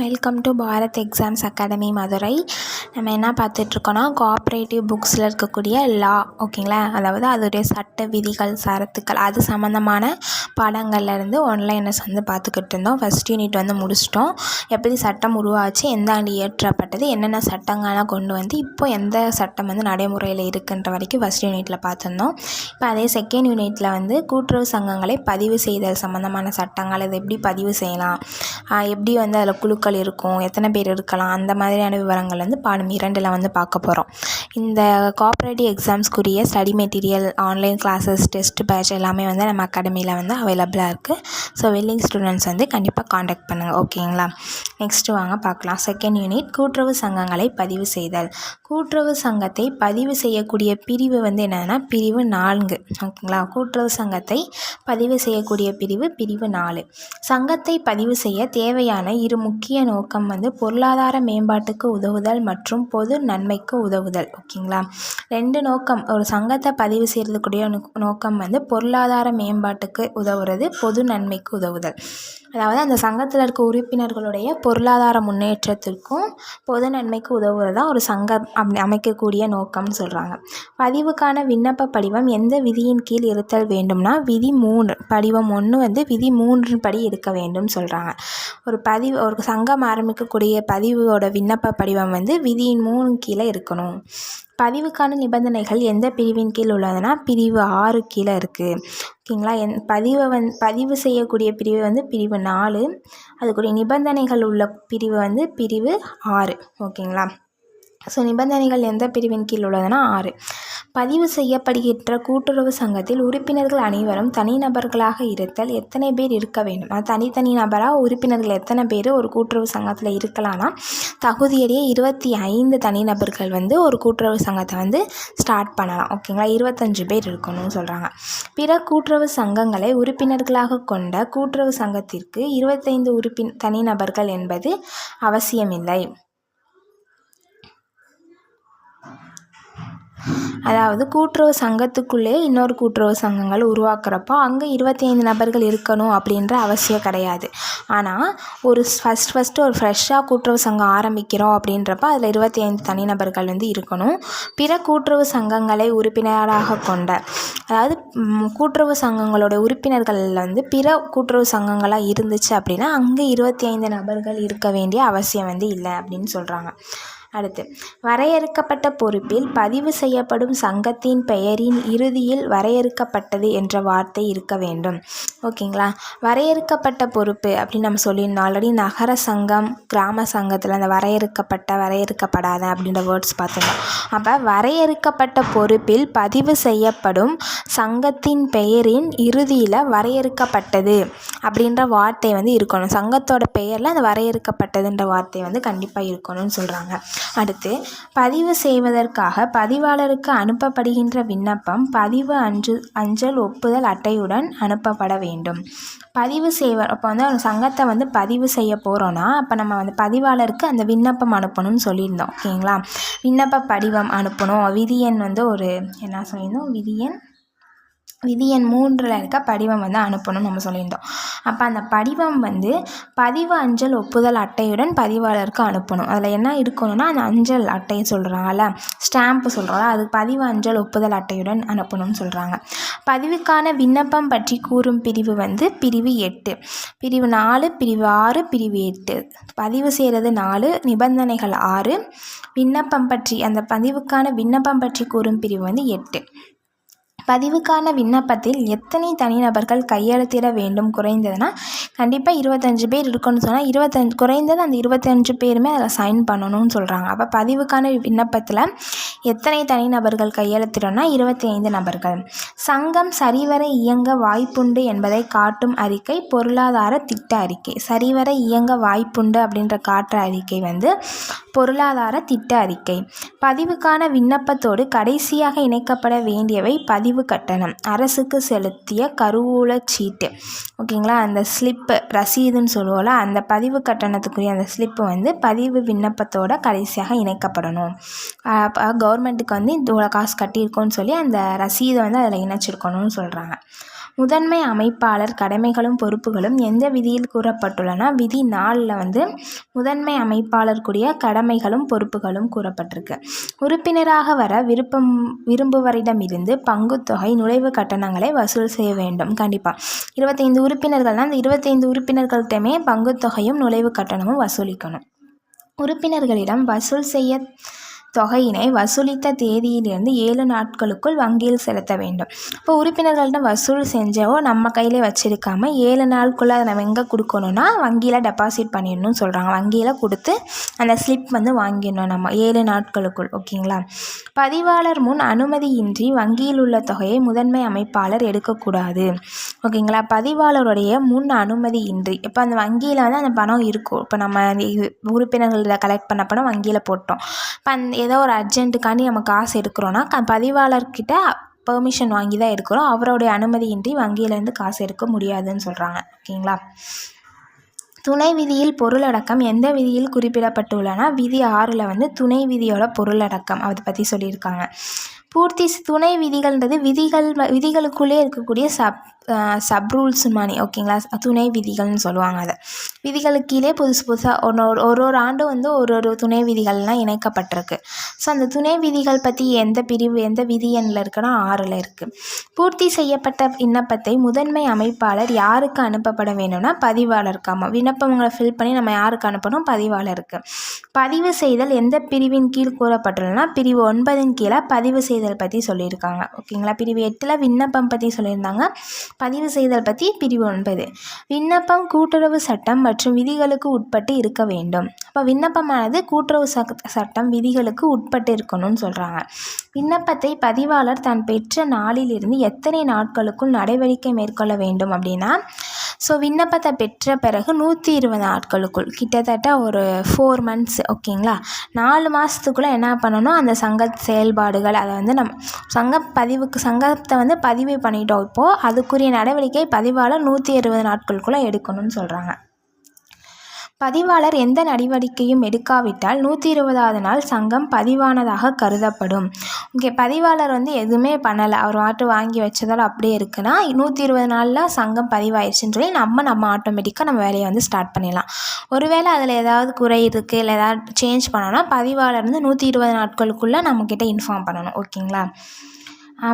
Welcome to Bharat exams academy Madurai. நம்ம என்ன பார்த்துட்ருக்கோன்னா, cooperative புக்ஸில் இருக்கக்கூடிய லா, ஓகேங்களா, அதாவது அதோடைய சட்ட விதிகள், சரத்துக்கள், அது சம்மந்தமான பாடங்கள்லேருந்து ஒன்லைனர்ஸ் பார்த்துக்கிட்டு இருந்தோம். ஃபஸ்ட் யூனிட் முடிச்சிட்டோம். எப்படி சட்டம் உருவாச்சு, எந்த ஆண்டு இயற்றப்பட்டது, என்னென்ன சட்டங்கள்லாம் கொண்டு வந்து இப்போ எந்த சட்டம் நடைமுறையில் இருக்குன்ற வரைக்கும் ஃபஸ்ட் யூனிட்டில் பார்த்துருந்தோம். இப்போ அதே செகண்ட் யூனிட்டில் கூட்டுறவு சங்கங்களை பதிவு செய்தல் சம்மந்தமான சட்டங்கள், அதை எப்படி பதிவு செய்யலாம், எப்படி அதில் குழுக்கள் இருக்கும், எத்தனை பேர் இருக்கலாம், அந்த மாதிரியான விவரங்கள் பாடம் 2ல் பார்க்க போகிறோம். இந்த கோஆப்ரேட்டிவ் எக்ஸாம்ஸ்க்குரிய study material, online classes, test batch எல்லாமே நம்ம அகாடமியில் அவைலபிளாக இருக்குது. ஸோ வில்லிங் ஸ்டூடெண்ட்ஸ் கண்டிப்பாக காண்டாக்ட் பண்ணுங்கள், ஓகேங்களா. நெக்ஸ்ட்டு வாங்க பார்க்கலாம். செகண்ட் யூனிட், கூட்டுறவு சங்கங்களை பதிவு செய்தல். கூட்டுறவு சங்கத்தை பதிவு செய்யக்கூடிய பிரிவு என்னென்னா பிரிவு 4, ஓகேங்களா. கூட்டுறவு சங்கத்தை பதிவு செய்யக்கூடிய பிரிவு 4. சங்கத்தை பதிவு செய்ய தேவையான இரு முக்கிய நோக்கம் பொருளாதார மேம்பாட்டுக்கு உதவுதல் மற்றும் பொது நன்மைக்கு உதவுதல், ஓகேங்களா. 2 நோக்கம். ஒரு சங்கத்தை பதிவு செய்யறதுக்குரிய நோக்கம் பொருளாதார மேம்பாட்டுக்கு உதவுறது, பொது நன்மைக்கு உதவுதல். அதாவது அந்த சங்கத்தில் இருக்க உறுப்பினர்களுடைய பொருளாதார முன்னேற்றத்திற்கும் பொது நன்மைக்கு உதவுவது தான் ஒரு சங்கம் அமைக்கக்கூடிய நோக்கம்னு சொல்கிறாங்க. பதிவுக்கான விண்ணப்ப படிவம் எந்த விதியின் கீழ் இருத்தல் வேண்டும்னா விதி 3, படிவம் 1 விதி 3 படி இருக்க வேண்டும் சொல்கிறாங்க. ஒரு சங்கம் ஆரம்பிக்கக்கூடிய பதிவோட விண்ணப்ப படிவம் விதியின் 3 கீழே இருக்கணும். பதிவுக்கான நிபந்தனைகள் எந்த பிரிவின் கீழ் உள்ளதுன்னா பிரிவு 6 கீழே இருக்குது, ஓகேங்களா. பதிவு செய்யக்கூடிய பிரிவு பிரிவு 4, அதுக்குரிய நிபந்தனைகள் உள்ள பிரிவு பிரிவு 6, ஓகேங்களா. ஸோ நிபந்தனைகள் எந்த பிரிவின் கீழ் உள்ளதுன்னா 6. பதிவு செய்யப்படுகின்ற கூட்டுறவு சங்கத்தில் உறுப்பினர்கள் அனைவரும் தனிநபர்களாக இருத்தல். எத்தனை பேர் இருக்க வேண்டும், அது தனித்தனி நபராக உறுப்பினர்கள் எத்தனை பேர் ஒரு கூட்டுறவு சங்கத்தில் இருக்கலாம்னா தகுதியுடைய 25 தனிநபர்கள் ஒரு கூட்டுறவு சங்கத்தை ஸ்டார்ட் பண்ணலாம், ஓகேங்களா. 25 பேர் இருக்கணும்னு சொல்கிறாங்க. பிற கூட்டுறவு சங்கங்களை உறுப்பினர்களாக கொண்ட கூட்டுறவு சங்கத்திற்கு 25 தனிநபர்கள் என்பது அவசியமில்லை. அதாவது கூட்டுறவு சங்கத்துக்குள்ளே இன்னொரு கூட்டுறவு சங்கங்கள் உருவாக்குறப்போ அங்கே 25 நபர்கள் இருக்கணும் அப்படின்ற அவசியம் கிடையாது. ஆனால் ஒரு ஃபஸ்ட்டு ஒரு ஃப்ரெஷ்ஷாக கூட்டுறவு சங்கம் ஆரம்பிக்கிறோம் அப்படின்றப்ப அதில் 25 தனிநபர்கள் இருக்கணும். பிற கூட்டுறவு சங்கங்களை உறுப்பினராக கொண்ட, அதாவது கூட்டுறவு சங்கங்களோட உறுப்பினர்கள் பிற கூட்டுறவு சங்கங்களாக இருந்துச்சு அப்படின்னா அங்கே 25 நபர்கள் இருக்க வேண்டிய அவசியம் இல்லை அப்படின்னு சொல்கிறாங்க. அடுத்து, வரையறுக்கப்பட்ட பொறுப்பில் பதிவு செய்யப்படும் சங்கத்தின் பெயரின் இறுதியில் வரையறுக்கப்பட்டது என்ற வார்த்தை இருக்க வேண்டும், ஓகேங்களா. வரையறுக்கப்பட்ட பொறுப்பு அப்படின்னு நம்ம சொல்லியிருந்தோம் ஆல்ரெடி. நகர சங்கம், கிராம சங்கத்தில் அந்த வரையறுக்கப்படாத அப்படின்ற வேர்ட்ஸ் பார்த்துருந்தோம். அப்போ வரையறுக்கப்பட்ட பொறுப்பில் பதிவு செய்யப்படும் சங்கத்தின் பெயரின் இறுதியில் வரையறுக்கப்பட்டது அப்படின்ற வார்த்தை இருக்கணும். சங்கத்தோட பெயரில் அந்த வரையறுக்கப்பட்டதுன்ற வார்த்தை கண்டிப்பாக இருக்கணும்னு சொல்கிறாங்க. அடுத்து, பதிவு செய்வதற்காக பதிவாளருக்கு அனுப்பப்படுகின்ற விண்ணப்பம் பதிவு அஞ்சல் ஒப்புதல் அட்டையுடன் அனுப்பப்பட வேண்டும். பதிவு அப்போ ஒரு சங்கத்தை பதிவு செய்ய போகிறோன்னா அப்போ நம்ம பதிவாளருக்கு அந்த விண்ணப்பம் அனுப்பணும்னு சொல்லியிருந்தோம், ஓகேங்களா. விண்ணப்ப படிவம் அனுப்பணும். விதியன் ஒரு என்ன சொல்லியிருந்தோம், விதியன் 3ல் இருக்க படிவம் அனுப்பணும்னு நம்ம சொல்லியிருந்தோம். அப்போ அந்த படிவம் பதிவு அஞ்சல் ஒப்புதல் அட்டையுடன் பதிவாளருக்கு அனுப்பணும். அதில் என்ன இருக்கணும்னா அந்த அஞ்சல் அட்டை சொல்கிறாங்கல்ல, ஸ்டாம்ப்பு சொல்கிறோம்ல, அது பதிவு அஞ்சல் ஒப்புதல் அட்டையுடன் அனுப்பணும்னு சொல்கிறாங்க. பதிவுக்கான விண்ணப்பம் பற்றி கூறும் பிரிவு பிரிவு 8, பிரிவு 4, பிரிவு 6, பிரிவு 8. பதிவு செய்கிறது 4, நிபந்தனைகள் 6, விண்ணப்பம் பற்றி அந்த பதிவுக்கான விண்ணப்பம் பற்றி கூறும் பிரிவு 8. பதிவுக்கான விண்ணப்பத்தில் எத்தனை தனிநபர்கள் கையெழுத்திட வேண்டும் குறைந்ததுன்னா கண்டிப்பாக 25 பேர் இருக்குன்னு சொன்னால் 25 குறைந்தது அந்த 25 பேருமே அதில் சைன் பண்ணணும்னு சொல்கிறாங்க. அப்போ பதிவுக்கான விண்ணப்பத்தில் எத்தனை தனிநபர்கள் கையெழுத்திடணும்னா 25 நபர்கள். சங்கம் சரிவர இயங்க வாய்ப்புண்டு என்பதை காட்டும் அறிக்கை பொருளாதார திட்ட அறிக்கை. சரிவர இயங்க வாய்ப்புண்டு அப்படின்ற காட்டுற அறிக்கை பொருளாதார திட்ட அறிக்கை. பதிவுக்கான விண்ணப்பத்தோடு கடைசியாக இணைக்கப்பட வேண்டியவை பதிவு பதிவு கட்டணம், அரசுக்கு செலுத்திய கருவூலச் சீட்டு, ஓகேங்களா, அந்த ஸ்லிப்பு ரசீதுன்னு சொல்லுவோம்ல, அந்த பதிவு கட்டணத்துக்குரிய அந்த ஸ்லிப்பு வந்து பதிவு விண்ணப்பத்தோட கடைசியாக இணைக்கப்படணும். கவர்மெண்ட்டுக்கு வந்து இவ்வளோ காசு கட்டியிருக்கோன்னு சொல்லி அந்த ரசீதை வந்து அதில் இணைச்சிருக்கணும்னு சொல்கிறாங்க. முதன்மை அமைப்பாளர் கடமைகளும் பொறுப்புகளும் எந்த விதியில் கூறப்பட்டுள்ளனா, விதி 4ல் வந்து முதன்மை அமைப்பாளருக்குரிய கடமைகளும் பொறுப்புகளும் கூறப்பட்டிருக்கு. உறுப்பினராக வர விரும்புவரிடமிருந்து பங்குத்தொகை, நுழைவு கட்டணங்களை வசூல் செய்ய வேண்டும். கண்டிப்பாக 25 உறுப்பினர்கள்னால் அந்த 25 உறுப்பினர்கள்கிட்டமே பங்குத்தொகையும் நுழைவு கட்டணமும் வசூலிக்கணும். உறுப்பினர்களிடம் வசூல் செய்ய தொகையினை வசூலித்த தேதியிலிருந்து 7 நாட்களுக்குள் வங்கியில் செலுத்த வேண்டும். இப்போ உறுப்பினர்கள்ட்ட வசூல் செஞ்சோ நம்ம கையிலே வச்சிருக்காம 7 நாளுக்குள்ளே அதை நம்ம எங்கே கொடுக்கணுன்னா வங்கியில் டெபாசிட் பண்ணிடணும்னு சொல்கிறாங்க. வங்கியில் கொடுத்து அந்த ஸ்லிப் வந்து வாங்கிடணும் நம்ம 7 நாட்களுக்குள். ஓகேங்களா. பதிவாளர் முன் அனுமதியின்றி வங்கியில் உள்ள தொகையை முதன்மை அமைப்பாளர் எடுக்கக்கூடாது. ஓகேங்களா. பதிவாளருடைய முன் அனுமதியின்றி, இப்போ அந்த வங்கியில் வந்து அந்த பணம் இருக்கும். இப்போ நம்ம உறுப்பினர்களில் கலெக்ட் பண்ண பணம் வங்கியில் போட்டோம். இப்போ ஏதோ ஒரு அர்ஜென்ட்டுக்காண்டி நம்ம காசு எடுக்கிறோன்னா பதிவாளர்கிட்ட பெர்மிஷன் வாங்கி தான் எடுக்கிறோம். அவருடைய அனுமதியின்றி வங்கியிலேருந்து காசு எடுக்க முடியாதுன்னு சொல்கிறாங்க. ஓகேங்களா. துணை விதியில் பொருளடக்கம் எந்த விதியில் குறிப்பிடப்பட்டுள்ளனா, விதி 6ல் வந்து துணை விதியோட பொருளடக்கம் அதை பற்றி சொல்லியிருக்காங்க. துணை விதிகள்ன்றது விதிகளுக்குள்ளே இருக்கக்கூடிய சப் ரூல்ஸ் மாதிரி. ஓகேங்களா. துணை விதிகள்னு சொல்லுவாங்க. அதை விதிகளுக்கு கீழே புதுசாக ஒரு ஆண்டு வந்து ஒரு துணை விதிகள்லாம் இணைக்கப்பட்டிருக்கு. ஸோ அந்த துணை விதிகள் பற்றி எந்த பிரிவு எந்த விதி எண்ணில் இருக்குன்னா 6ல் இருக்குது. பூர்த்தி செய்யப்பட்ட விண்ணப்பத்தை முதன்மை அமைப்பாளர் யாருக்கு அனுப்பப்பட வேணும்னா பதிவாளருக்காம. விண்ணப்பங்களை ஃபில் பண்ணி நம்ம யாருக்கு அனுப்பணும்? பதிவாளருக்கு. பதிவு செய்தல் எந்த பிரிவின் கீழ் கூறப்பட்டுள்ளனா, பிரிவு 9ன் கீழே பதிவு செய்தல் பற்றி சொல்லியிருக்காங்க. ஓகேங்களா. பிரிவு 8ல் விண்ணப்பம் பற்றி சொல்லியிருந்தாங்க. பதிவு செய்தல் பற்றி பிரிவு 9. விண்ணப்பம் கூட்டுறவு சட்டம் மற்றும் விதிகளுக்கு உட்பட்டு இருக்க வேண்டும். அப்போ விண்ணப்பமானது கூட்டுறவு சட்டம் விதிகளுக்கு உட்பட்டு இருக்கணும்னு சொல்கிறாங்க. விண்ணப்பத்தை பதிவாளர் தான் பெற்ற நாளிலிருந்து எத்தனை நாட்களுக்குள் நடவடிக்கை மேற்கொள்ள வேண்டும் அப்படின்னா, ஸோ விண்ணப்பத்தை பெற்ற பிறகு 120 நாட்களுக்குள், கிட்டத்தட்ட ஒரு 4 months. ஓகேங்களா. 4 மாதத்துக்குள்ளே என்ன பண்ணணும், அந்த சங்க செயல்பாடுகள் அதை வந்து நம்ம சங்கத்தை வந்து பதிவு பண்ணிட்டோம். இப்போது அதுக்குரிய நடவடிக்கை பதிவாளர் 120 நாட்களுக்குள்ளே எடுக்கணும்னு சொல்கிறாங்க. பதிவாளர் எந்த நடவடிக்கையும் எடுக்காவிட்டால் 120வது நாள் சங்கம் பதிவானதாக கருதப்படும். ஓகே. பதிவாளர் வந்து எதுவுமே பண்ணலை, அவர் வாட்டு வாங்கி வச்சதால் அப்படியே இருக்குன்னா 120 நாளில் சங்கம் பதிவாயிடுச்சுன்னு சொல்லி நம்ம ஆட்டோமேட்டிக்காக நம்ம வேலையை வந்து ஸ்டார்ட் பண்ணிடலாம். ஒருவேளை அதில் ஏதாவது குறை இருக்குது இல்லை ஏதாவது சேஞ்ச் பண்ணோன்னா பதிவாளர் வந்து 120 நாட்களுக்குள்ளே நம்மக்கிட்ட இன்ஃபார்ம் பண்ணணும். ஓகேங்களா.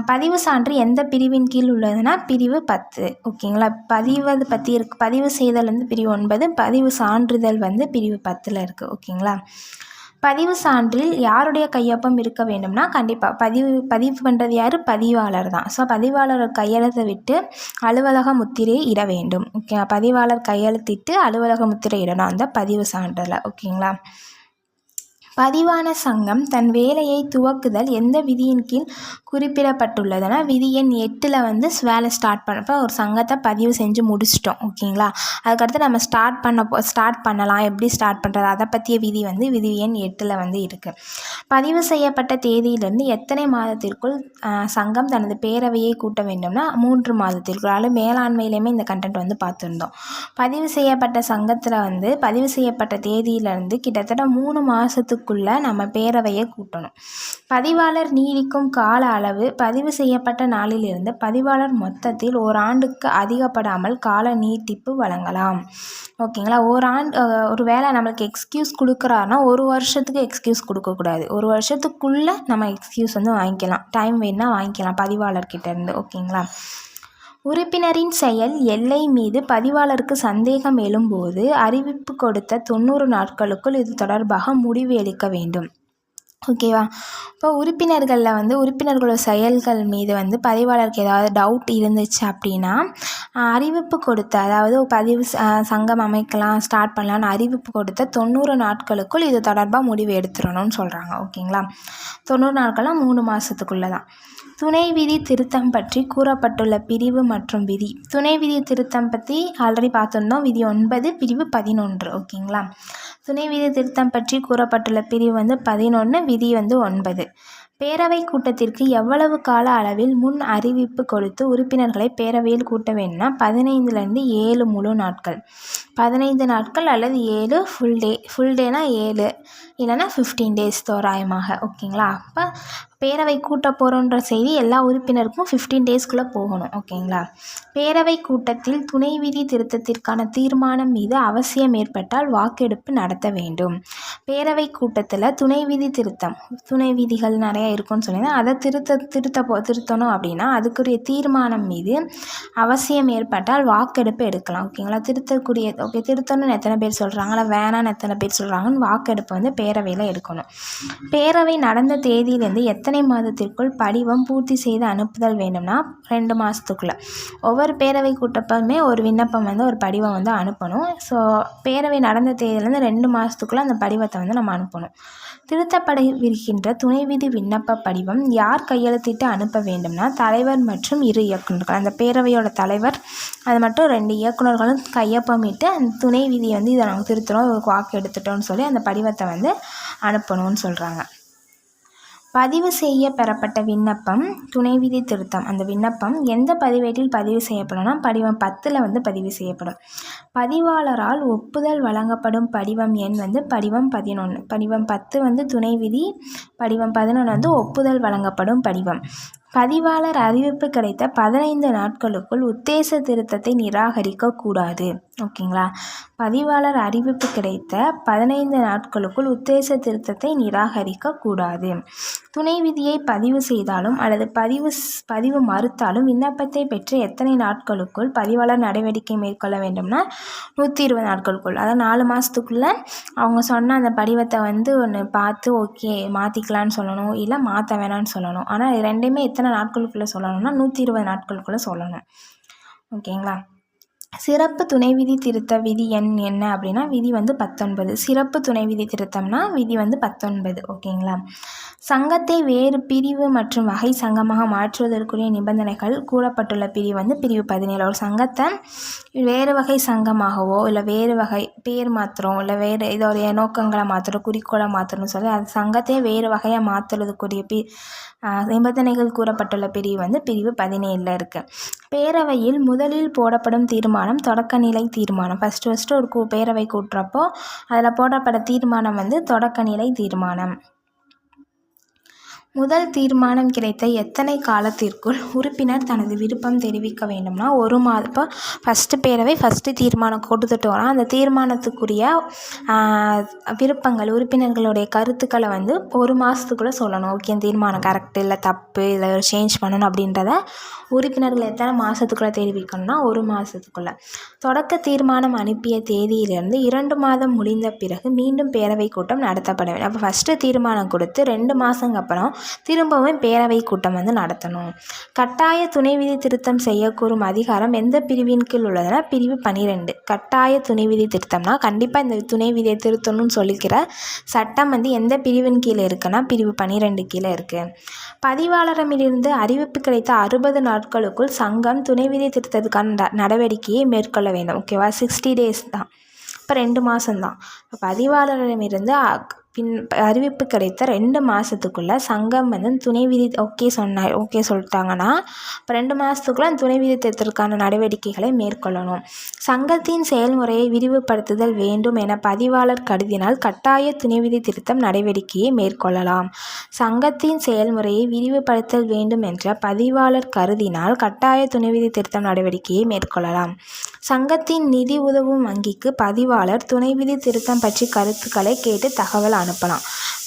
பதிவு சான்று எந்த பிரிவின் கீழ் உள்ளதுன்னா பிரிவு 10. ஓகேங்களா. பதிவு செய்தல் வந்து பிரிவு 9, பதிவு சான்றிதழ் வந்து பிரிவு 10ல் இருக்குது. ஓகேங்களா. பதிவு சான்றில் யாருடைய கையொப்பம் இருக்க வேண்டும்னா, கண்டிப்பாக பதிவு பண்ணுறது யார்? பதிவாளர் தான். ஸோ பதிவாளர் கையெழுத்தை விட்டு அலுவலக முத்திரை இட வேண்டும். ஓகே. பதிவாளர் கையெழுத்திட்டு அலுவலக முத்திரை இடணும் அந்த பதிவு சான்றில். ஓகேங்களா. பதிவான சங்கம் தன் வேலையை துவக்குதல் எந்த விதியின் கீழ் குறிப்பிடப்பட்டுள்ளதுன்னா, விதி எண் 8ல் வந்து வேலை ஸ்டார்ட் பண்ணப்போ ஒரு சங்கத்தை பதிவு செஞ்சு முடிச்சிட்டோம். ஓகேங்களா. அதுக்கடுத்து நம்ம ஸ்டார்ட் பண்ணலாம். எப்படி ஸ்டார்ட் பண்ணுறது அதை பற்றிய விதி வந்து விதி எண் 8ல் வந்து இருக்குது. பதிவு செய்யப்பட்ட தேதியிலிருந்து எத்தனை மாதத்திற்குள் சங்கம் தனது பேரவையை கூட்ட வேண்டும்னா 3 மாதத்திற்குள். அதில் மேலாண்மையிலையுமே இந்த கண்டென்ட் வந்து பார்த்துருந்தோம். பதிவு செய்யப்பட்ட சங்கத்தில் வந்து பதிவு செய்யப்பட்ட தேதியிலிருந்து கிட்டத்தட்ட 3 மாதத்துக்குள்ளே நம்ம பேரவையை கூட்டணும். பதிவாளர் நீடிக்கும் கால அளவு பதிவு செய்யப்பட்ட நாளிலிருந்து பதிவாளர் மொத்தத்தில் ஓராண்டுக்கு அதிகப்படாமல் கால நீட்டிப்பு வழங்கலாம். ஓகேங்களா. ஒரு வேளை நம்மளுக்கு எக்ஸ்கியூஸ் கொடுக்குறாருன்னா 1 வருஷத்துக்கு எக்ஸ்கியூஸ் கொடுக்கக்கூடாது. 1 வருஷத்துக்குள்ளே நம்ம எக்ஸ்கியூஸ் வந்து வாங்கிக்கலாம். டைம் வேணுன்னா வாங்கிக்கலாம் பதிவாளர்கிட்டேருந்து. ஓகேங்களா. உறுப்பினரின் செயல் எல்லை மீது பதிவாளருக்கு சந்தேகம் எழும்போது அறிவிப்பு கொடுத்த 90 நாட்களுக்குள் இது தொடர்பாக முடிவு எடுக்க வேண்டும். ஓகேவா. இப்போ உறுப்பினர்களோட செயல்கள் மீது வந்து பதிவாளருக்கு ஏதாவது டவுட் இருந்துச்சு அப்படின்னா அறிவிப்பு கொடுத்த, அதாவது சங்கம் அமைக்கலாம் ஸ்டார்ட் பண்ணலான்னு அறிவிப்பு கொடுத்த 90 நாட்களுக்குள் இது தொடர்பாக முடிவு எடுத்துடணும்னு சொல்கிறாங்க. ஓகேங்களா. 90 நாட்கள்லாம் 3 மாதத்துக்குள்ளே தான். துணை விதி திருத்தம் பற்றி கூறப்பட்டுள்ள பிரிவு மற்றும் விதி. துணை விதி திருத்தம் பற்றி ஆல்ரெடி பார்த்துருந்தோம். விதி 9 பிரிவு 11. ஓகேங்களா. துணை விதி திருத்தம் பற்றி கூறப்பட்டுள்ள பிரிவு வந்து 11, விதி வந்து 9. பேரவை கூட்டத்திற்கு எவ்வளவு கால அளவில் முன் அறிவிப்பு கொடுத்து உறுப்பினர்களை பேரவையில் கூட்ட வேண்டும்னா 15லேருந்து 7 முழு நாட்கள். 15 நாட்கள் அல்லது 7 ஃபுல் டேனா 7 இல்லைன்னா 15 டேஸ் தோராயமாக. ஓகேங்களா? அப்போ பேரவை கூட்ட போகிறோன்ற செய்தி எல்லா உறுப்பினருக்கும் 15 டேஸ்க்குள்ளே போகணும். ஓகேங்களா? பேரவை கூட்டத்தில் துணை விதி திருத்தத்திற்கான தீர்மானம் மீது அவசியம் ஏற்பட்டால் வாக்கெடுப்பு நடத்த வேண்டும். பேரவை கூட்டத்தில் துணை விதிகள் நிறையா இருக்குன்னு சொன்னீங்கன்னா அதை திருத்தணும் அப்படின்னா அதுக்குரிய தீர்மானம் மீது அவசியம் ஏற்பட்டால் வாக்கெடுப்பு எடுக்கலாம். ஓகேங்களா? திருத்தணும்னு எத்தனை பேர் சொல்கிறாங்களா, வேணான்னு எத்தனை பேர் சொல்கிறாங்கன்னு வாக்கெடுப்பு வந்து பேரவையில் எடுக்கணும். பேரவை நடந்த தேதியிலேருந்து எத்தனை மாதத்திற்குள் படிவம் பூர்த்தி செய்து அனுப்புதல் வேண்டும்னா 2 மாதத்துக்குள்ளே. ஒவ்வொரு பேரவை கூட்டப்பமே ஒரு விண்ணப்பம் வந்து ஒரு படிவம் வந்து அனுப்பணும். ஸோ பேரவை நடந்த தேதியிலேருந்து 2 மாதத்துக்குள்ளே அந்த படிவத்தை வந்து நம்ம அனுப்பணும். திருத்தப்படவிருக்கின்ற துணை விதி விண்ணப்ப படிவம் யார் கையெழுத்திட்டு அனுப்ப வேண்டும்னா தலைவர் மற்றும் 2 இயக்குநர்கள். அந்த பேரவையோட தலைவர் அது மட்டும் 2 இயக்குநர்களும் கையொப்பமிட்டு அந்த துணை விதியை வந்து இதை நாங்கள் திருத்தணும், வாக்கு எடுத்துட்டோம்னு சொல்லி அந்த படிவத்தை வந்து அனுப்பணும்னு சொல்கிறாங்க. பதிவு செய்ய பெறப்பட்ட விண்ணப்பம் துணை விதி திருத்தம். அந்த விண்ணப்பம் எந்த பதிவேட்டில் பதிவு செய்யப்படும்னா படிவம் 10ல் வந்து பதிவு செய்யப்படும். பதிவாளரால் ஒப்புதல் வழங்கப்படும் படிவம் எண் வந்து படிவம் 11. படிவம் 10 வந்து துணை விதி, படிவம் 11 வந்து ஒப்புதல் வழங்கப்படும் படிவம். பதிவாளர் அறிவிப்பு கிடைத்த 15 நாட்களுக்குள் உத்தேச திருத்தத்தை நிராகரிக்கக்கூடாது. ஓகேங்களா? பதிவாளர் அறிவிப்பு கிடைத்த 15 நாட்களுக்குள் உத்தேச திருத்தத்தை நிராகரிக்கக்கூடாது. துணை விதியை பதிவு செய்தாலும் அல்லது பதிவு மறுத்தாலும் விண்ணப்பத்தை பெற்று எத்தனை நாட்களுக்குள் பதிவாளர் நடவடிக்கை மேற்கொள்ள வேண்டும்னா 120 நாட்களுக்குள். அதாவது 4 மாதத்துக்குள்ளே அவங்க சொன்ன அந்த படிவத்தை வந்து ஒன்று பார்த்து ஓகே மாற்றிக்கலான்னு சொல்லணும், இல்லை மாற்ற வேணான்னு சொல்லணும். ஆனால் இது ரெண்டுமே எத்தனை நாட்களுக்குள்ளே சொல்லணும்னா 120 நாட்களுக்குள்ளே சொல்லணும். ஓகேங்களா? சிறப்பு துணை விதி திருத்த விதி எண் என்ன அப்படின்னா விதி வந்து 19. சிறப்பு துணை விதி திருத்தம்னா விதி வந்து 19. ஓகேங்களா? சங்கத்தை வேறு பிரிவு மற்றும் வகை சங்கமாக மாற்றுவதற்குரிய நிபந்தனைகள் கூறப்பட்டுள்ள பிரிவு வந்து பிரிவு 17. ஒரு சங்கத்தை வேறு வகை சங்கமாகவோ இல்லை வேறு வகை பேர் மாற்றுறோம், இல்லை வேறு இதோடைய நோக்கங்களை மாற்றுறோம், குறிக்கோளை மாற்றணும்னு சொல்லி அது சங்கத்தை வேறு வகையாக மாற்றுறதுக்குரிய நிபந்தனைகள் கூறப்பட்டுள்ள பிரிவு வந்து பிரிவு 17 இருக்குது. பேரவையில் முதலில் போடப்படும் தீர்மானம் தொடக்க நிலை தீர்மானம். ஃபஸ்ட்டு ஒரு பேரவை கூட்டுறப்போ அதில் போடப்பட்ட தீர்மானம் வந்து தொடக்க நிலை தீர்மானம். முதல் தீர்மானம் கிடைத்த எத்தனை காலத்திற்குள் உறுப்பினர் தனது விருப்பம் தெரிவிக்க வேண்டும்னா 1 மாதம். இப்போ ஃபஸ்ட்டு தீர்மானம் கொடுத்துட்டோன்னா அந்த தீர்மானத்துக்குரிய விருப்பங்கள் உறுப்பினர்களுடைய கருத்துக்களை வந்து 1 மாதத்துக்குள்ளே சொல்லணும். ஓகே தீர்மானம் கரெக்டு இல்லை தப்பு இல்லை சேஞ்ச் பண்ணணும் அப்படின்றத உறுப்பினர்கள் எத்தனை மாதத்துக்குள்ளே தெரிவிக்கணும்னா 1 மாதத்துக்குள்ளே. தொடக்க தீர்மானம் அனுப்பிய தேதியிலிருந்து 2 மாதம் முடிந்த பிறகு மீண்டும் பேரவை கூட்டம் நடத்தப்பட வேண்டும். அப்போ ஃபஸ்ட்டு தீர்மானம் கொடுத்து 2 மாதங்க அப்புறம் திரும்பவும் பேரவை கூட்டம் வந்து நடத்தணும். கட்டாய துணை விதி திருத்தம் செய்ய கூறும் அதிகாரம் எந்த பிரிவின் கீழ் உள்ளதுன்னா பிரிவு 12. கட்டாய துணை விதி திருத்தம்னா கண்டிப்பாக இந்த துணை விதியை திருத்தணும்னு சொல்லிக்கிற சட்டம் வந்து எந்த பிரிவின் கீழே இருக்குன்னா பிரிவு 12 கீழே இருக்குது. பதிவாளரிடமிருந்து அறிவிப்பு கிடைத்த 60 நாட்களுக்குள் சங்கம் துணை விதி திருத்தத்துக்கான நடவடிக்கையை மேற்கொள்ள வேண்டும். ஓகேவா? 60 டேஸ் தான். இப்போ 2 மாதம்தான். பதிவாளரிடமிருந்து அறிவிப்பு கிடைத்த 2 மாதத்துக்குள்ளே சங்கம் வந்து துணை விதி ஓகே சொல்லிட்டாங்கன்னா இப்போ 2 மாதத்துக்குள்ளே அந்த துணை விதி திருத்தத்திற்கான நடவடிக்கைகளை மேற்கொள்ளணும். சங்கத்தின் செயல்முறையை விரிவுபடுத்துதல் வேண்டும் என பதிவாளர் கருதினால் கட்டாய துணை விதி திருத்தம் நடவடிக்கையை மேற்கொள்ளலாம். சங்கத்தின் செயல்முறையை விரிவுபடுத்தல் வேண்டும் என்ற பதிவாளர் கருதினால் கட்டாய துணை விதி திருத்தம் நடவடிக்கையை மேற்கொள்ளலாம். சங்கத்தின் நிதி உதவும் வங்கிக்கு பதிவாளர் துணை விதி திருத்தம் பற்றி கருத்துக்களை கேட்டு தகவல் அனுப்பலாம்.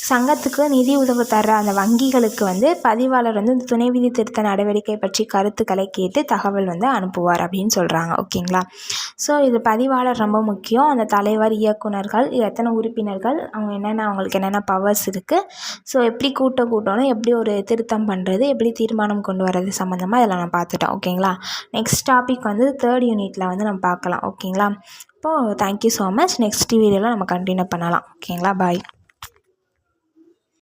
சங்கத்துக்கு நிதி உதவு தர்ற அந்த வங்கிகளுக்கு வந்து பதிவாளர் வந்து இந்த துணை விதி திருத்த நடவடிக்கை பற்றி கருத்துக்களை கேட்டு தகவல் வந்து அனுப்புவார் அப்படின்னு சொல்கிறாங்க. ஓகேங்களா? ஸோ இது பதிவாளர் ரொம்ப முக்கியம். அந்த தலைவர், இயக்குநர்கள், எத்தனை உறுப்பினர்கள், அவங்களுக்கு என்னென்ன பவர்ஸ் இருக்குது, ஸோ எப்படி கூட்டணும், எப்படி ஒரு திருத்தம் பண்ணுறது, எப்படி தீர்மானம் கொண்டு வர்றது சம்மந்தமாக இதெல்லாம் நான் பார்த்துட்டோம். ஓகேங்களா? நெக்ஸ்ட் டாபிக் வந்து 3rd யூனிட்டில் வந்து நம்ம பார்க்கலாம். ஓகேங்களா? இப்போது தேங்க்யூ ஸோ மச். நெக்ஸ்ட் வீடியோவில் நம்ம கண்டினியூ பண்ணலாம். ஓகேங்களா? பாய்.